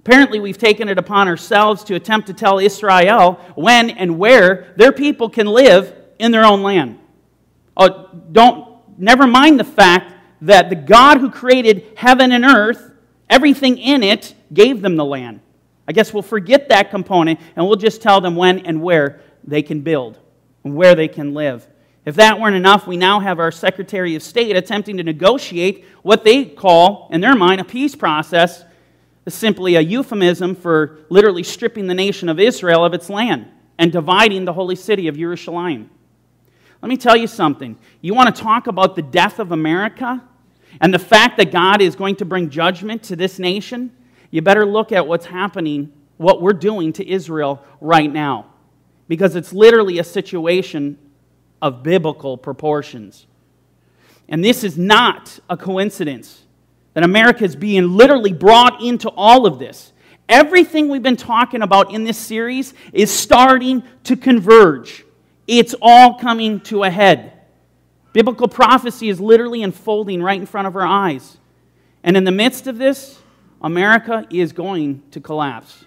Apparently, we've taken it upon ourselves to attempt to tell Israel when and where their people can live in their own land. Never mind the fact that the God who created heaven and earth, everything in it, gave them the land. I guess we'll forget that component and we'll just tell them when and where they can build and where they can live. If that weren't enough, we now have our Secretary of State attempting to negotiate what they call, in their mind, a peace process. Is simply a euphemism for literally stripping the nation of Israel of its land and dividing the holy city of Jerusalem. Let me tell you something. You want to talk about the death of America and the fact that God is going to bring judgment to this nation? You better look at what's happening, what we're doing to Israel right now, because it's literally a situation of biblical proportions. And this is not a coincidence that America is being literally brought into all of this. Everything we've been talking about in this series is starting to converge. It's all coming to a head. Biblical prophecy is literally unfolding right in front of our eyes. And in the midst of this, America is going to collapse.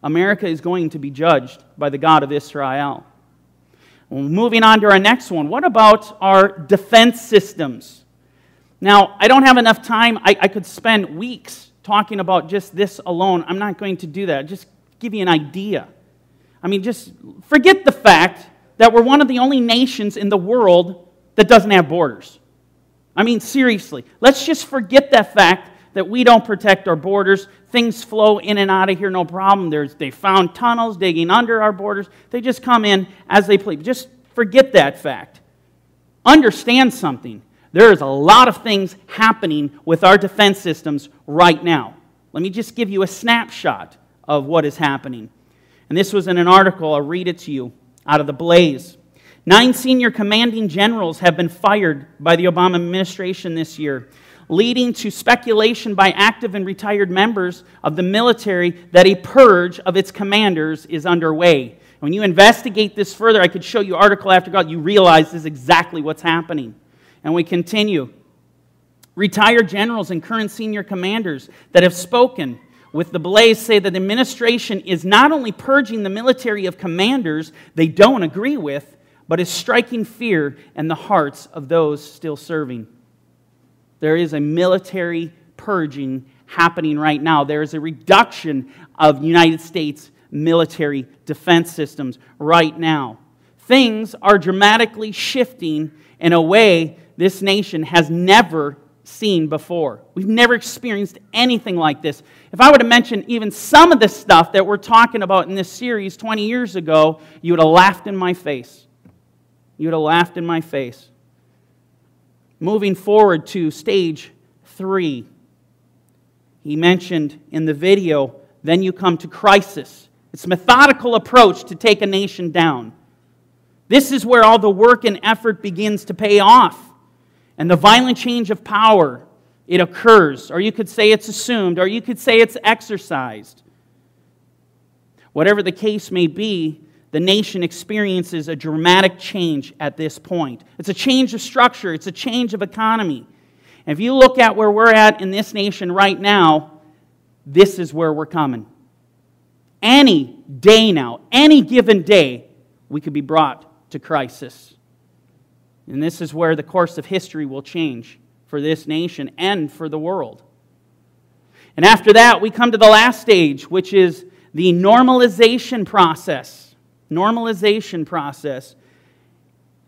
America is going to be judged by the God of Israel. Well, moving on to our next one. What about our defense systems? Now, I don't have enough time. I could spend weeks talking about just this alone. I'm not going to do that. Just give you an idea. I mean, just forget the fact that we're one of the only nations in the world that doesn't have borders. I mean, seriously. Let's just forget that fact that we don't protect our borders. Things flow in and out of here, no problem. They found tunnels digging under our borders. They just come in as they please. Just forget that fact. Understand something. There is a lot of things happening with our defense systems right now. Let me just give you a snapshot of what is happening. And this was in an article. I'll read it to you out of the Blaze. 9 senior commanding generals have been fired by the Obama administration this year. leading to speculation by active and retired members of the military that a purge of its commanders is underway. When you investigate this further, I could show you article after article, you realize this is exactly what's happening. And we continue. Retired generals and current senior commanders that have spoken with the Blaze say that the administration is not only purging the military of commanders they don't agree with, but is striking fear in the hearts of those still serving. There is a military purging happening right now. There is a reduction of United States military defense systems right now. Things are dramatically shifting in a way this nation has never seen before. We've never experienced anything like this. If I were to mention even some of the stuff that we're talking about in this series 20 years ago, you would have laughed in my face. You would have laughed in my face. Moving forward to stage 3. He mentioned in the video, then you come to crisis. It's a methodical approach to take a nation down. This is where all the work and effort begins to pay off. And the violent change of power, it occurs. Or you could say it's assumed, or you could say it's exercised. Whatever the case may be, the nation experiences a dramatic change at this point. It's a change of structure. It's a change of economy. And if you look at where we're at in this nation right now, this is where we're coming. Any day now, any given day, we could be brought to crisis. And this is where the course of history will change for this nation and for the world. And after that, we come to the last stage, which is the normalization process. Normalization process.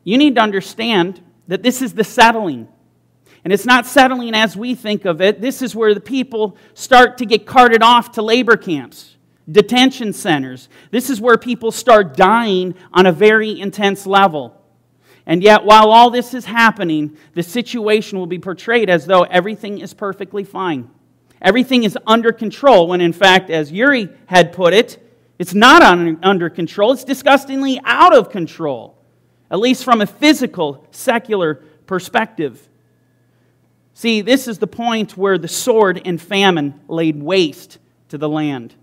You need to understand that this is the settling. And it's not settling as we think of it. This is where the people start to get carted off to labor camps, detention centers. This is where people start dying on a very intense level. And yet, while all this is happening, the situation will be portrayed as though everything is perfectly fine. Everything is under control, when in fact, as Yuri had put it, it's not under control. It's disgustingly out of control, at least from a physical, secular perspective. See, this is the point where the sword and famine laid waste to the land.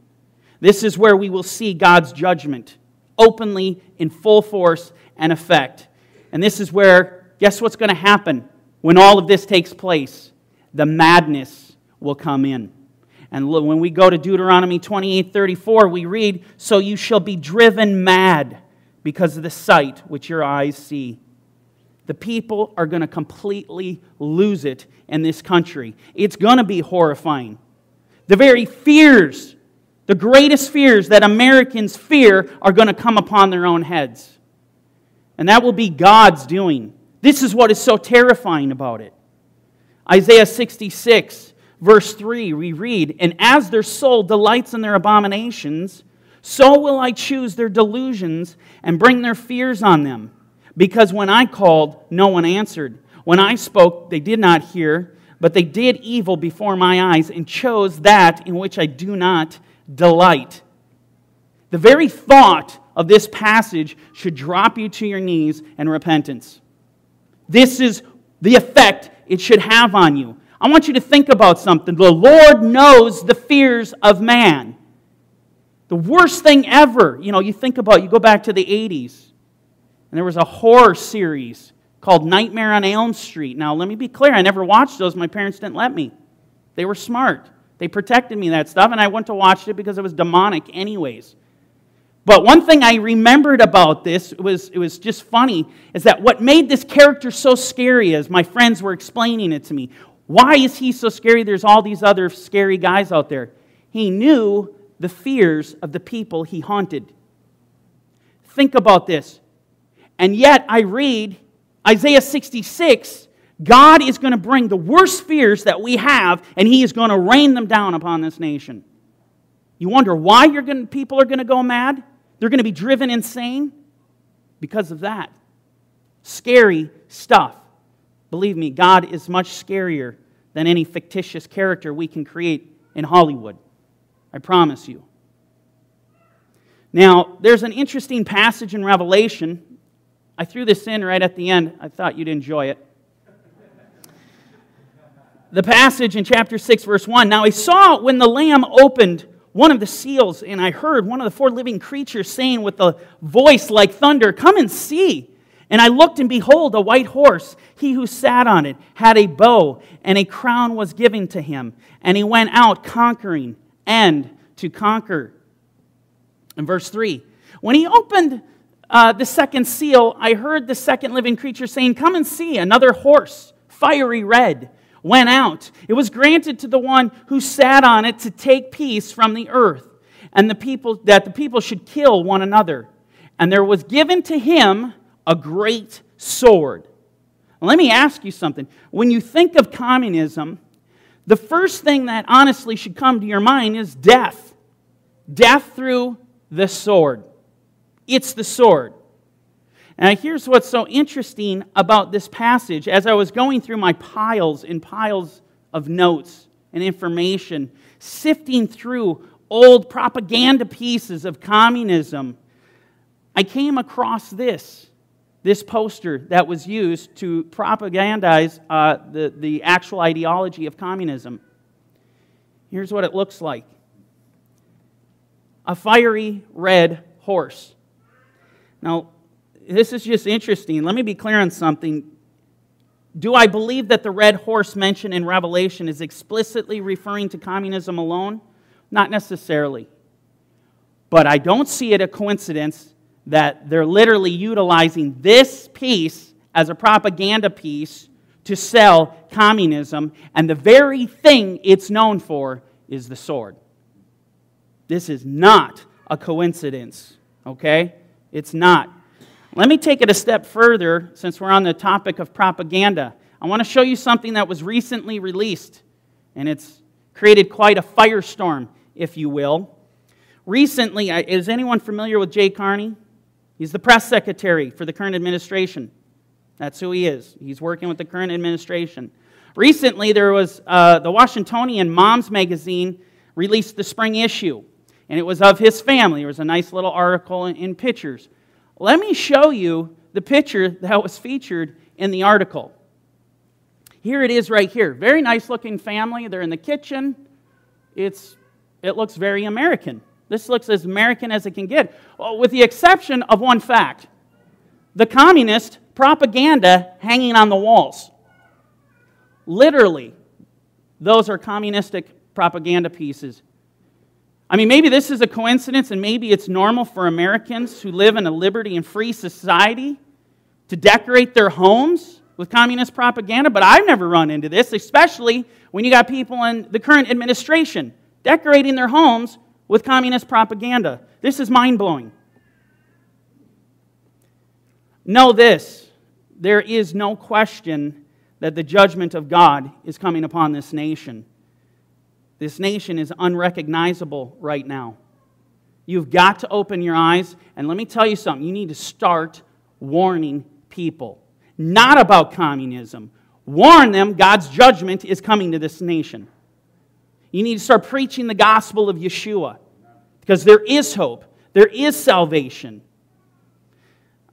This is where we will see God's judgment openly, in full force and effect. And this is where, guess what's going to happen when all of this takes place? The madness will come in. And when we go to Deuteronomy 28:34, we read, "So you shall be driven mad because of the sight which your eyes see." The people are going to completely lose it in this country. It's going to be horrifying. The very fears, the greatest fears that Americans fear, are going to come upon their own heads. And that will be God's doing. This is what is so terrifying about it. Isaiah 66, verse 3, we read, "And as their soul delights in their abominations, so will I choose their delusions and bring their fears on them. Because when I called, no one answered. When I spoke, they did not hear, but they did evil before my eyes and chose that in which I do not delight." The very thought of this passage should drop you to your knees in repentance. This is the effect it should have on you. I want you to think about something. The Lord knows the fears of man. The worst thing ever, you think about, you go back to the 80s, and there was a horror series called Nightmare on Elm Street. Now, let me be clear, I never watched those. My parents didn't let me. They were smart. They protected me, that stuff, and I went to watch it because it was demonic anyways. But one thing I remembered about this, it was just funny, is that what made this character so scary, as my friends were explaining it to me, why is he so scary? There's all these other scary guys out there. He knew the fears of the people he haunted. Think about this. And yet I read Isaiah 66, God is going to bring the worst fears that we have, and He is going to rain them down upon this nation. You wonder why people are going to go mad? They're going to be driven insane? Because of that. Scary stuff. Believe me, God is much scarier than any fictitious character we can create in Hollywood. I promise you. Now, there's an interesting passage in Revelation. I threw this in right at the end. I thought you'd enjoy it. the passage in chapter 6, verse 1. Now I saw when the Lamb opened one of the seals, and I heard one of the four living creatures saying with a voice like thunder, "Come and see." And I looked, and behold, a white horse. He who sat on it had a bow, and a crown was given to him. And he went out conquering and to conquer. In verse 3, when he opened the second seal, I heard the second living creature saying, "Come and see." Another horse, fiery red, went out. It was granted to the one who sat on it to take peace from the earth, and the people should kill one another. And there was given to him a great sword. Now, let me ask you something. When you think of communism, the first thing that honestly should come to your mind is death. Death through the sword. It's the sword. And here's what's so interesting about this passage. As I was going through my piles and piles of notes and information, sifting through old propaganda pieces of communism, I came across this poster that was used to propagandize the actual ideology of communism. Here's what it looks like. A fiery red horse. Now, this is just interesting. Let me be clear on something. Do I believe that the red horse mentioned in Revelation is explicitly referring to communism alone? Not necessarily. But I don't see it a coincidence that they're literally utilizing this piece as a propaganda piece to sell communism, and the very thing it's known for is the sword. This is not a coincidence, okay? It's not. Let me take it a step further, since we're on the topic of propaganda. I want to show you something that was recently released, and it's created quite a firestorm, if you will. Recently, is anyone familiar with Jay Carney? He's the press secretary for the current administration. That's who he is. He's working with the current administration. Recently, there was the Washingtonian Moms magazine released the spring issue, and it was of his family. There was a nice little article in pictures. Let me show you the picture that was featured in the article. Here it is right here. Very nice looking family. They're in the kitchen. It looks very American. This looks as American as it can get, with the exception of one fact. The communist propaganda hanging on the walls. Literally, those are communistic propaganda pieces. I mean, maybe this is a coincidence, and maybe it's normal for Americans who live in a liberty and free society to decorate their homes with communist propaganda, but I've never run into this, especially when you got people in the current administration decorating their homes with communist propaganda. This is mind-blowing. Know this, there is no question that the judgment of God is coming upon this nation. This nation is unrecognizable right now. You've got to open your eyes, and let me tell you something, you need to start warning people. Not about communism. Warn them God's judgment is coming to this nation. You need to start preaching the gospel of Yeshua, because there is hope. There is salvation.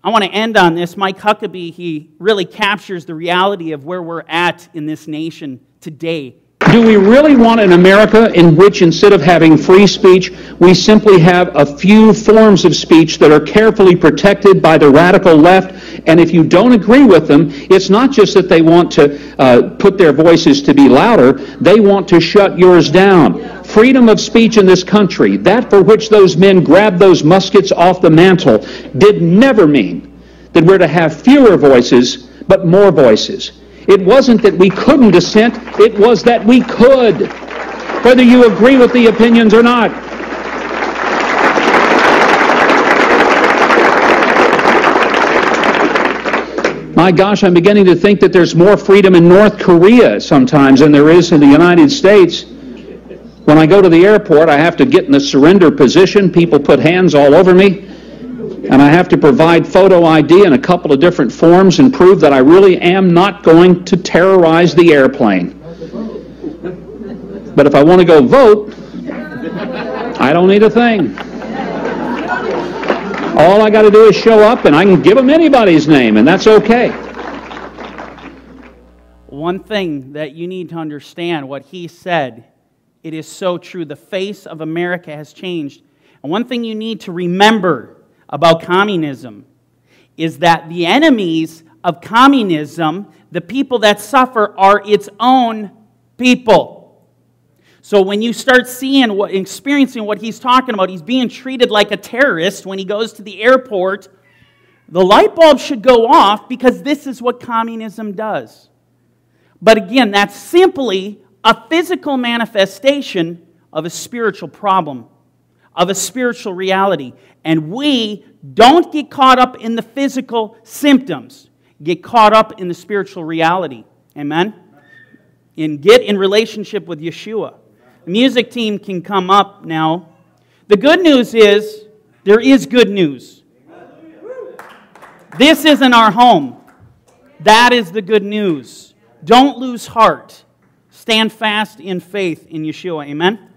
I want to end on this. Mike Huckabee, he really captures the reality of where we're at in this nation today. Do we really want an America in which, instead of having free speech, we simply have a few forms of speech that are carefully protected by the radical left? And if you don't agree with them, it's not just that they want to put their voices to be louder, they want to shut yours down. Freedom of speech in this country, that for which those men grabbed those muskets off the mantle, did never mean that we're to have fewer voices, but more voices. It wasn't that we couldn't dissent, it was that we could, whether you agree with the opinions or not. My gosh, I'm beginning to think that there's more freedom in North Korea sometimes than there is in the United States. When I go to the airport, I have to get in the surrender position. People put hands all over me. And I have to provide photo ID in a couple of different forms and prove that I really am not going to terrorize the airplane. But if I want to go vote, I don't need a thing. All I got to do is show up, and I can give them anybody's name, and that's okay. one thing that you need to understand, what he said, it is so true. The face of America has changed. And one thing you need to remember about communism is that the enemies of communism, the people that suffer, are its own people. So when you start seeing, experiencing what he's talking about, he's being treated like a terrorist when he goes to the airport, the light bulb should go off, because this is what communism does. But again, that's simply a physical manifestation of a spiritual problem, of a spiritual reality. And we don't get caught up in the physical symptoms. Get caught up in the spiritual reality. Amen? And get in relationship with Yeshua. The music team can come up now. The good news is, there is good news. This isn't our home. That is the good news. Don't lose heart. Stand fast in faith in Yeshua. Amen?